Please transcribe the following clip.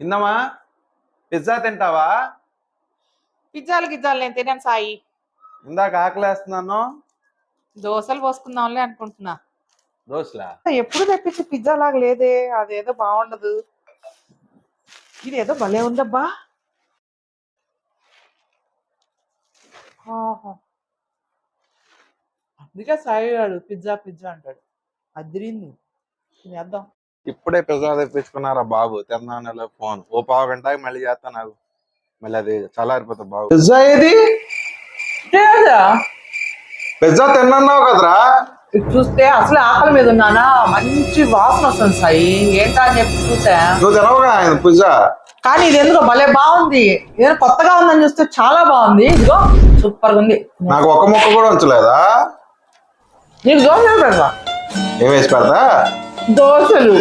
ఇందమ్మా pizza తింటావా? పిజ్జాలు గిజ్జాలు నేను తినాను సాయి. ఇందాక ఆకలేస్తున్నాను. దోశలు పోసుకుందాంలే అనుకుంటున్నా. దోశలా? ఎప్పుడు తెప్పించి పిజ్జా లాగా లేదే, అదేదో బాగుండదు. ఇదేదో భలే ఉందబ్బా. ఆహా. అందుకే సాయి గాడు పిజ్జా పిజ్జా అంటాడు. అదిరింది, తినేద్దాం. ఇప్పుడే పిజ్జా తెప్పించుకున్నారా బాబు? తిన్నాను ఫోన్ ఓ పావు గంటకి మళ్ళీ చేస్తా. నాకు మళ్ళీ అది చల్లారిపోతుంది బాబు. పిజ్జా ఏది? పిజ్జా తిన్నావు కదరా? చూస్తే అసలు ఆకలి మీద ఉన్నానా, మంచి వాసన వస్తుంది సాయి. ఏంటా అని చెప్పి చూసా. నువ్వు తినవుగా పిజ్జా? కానీ ఇది ఎందుకో భలే బాగుంది. ఏదో కొత్తగా ఉందని చూస్తే చాలా బాగుంది. ఇదిగో సూపర్ గా ఉంది. నాకు ఒక్క ముక్క కూడా ఉంచలేదా? నీకు దోశలు పెడతా. ఏం వేసి పెడతా? దోశలు.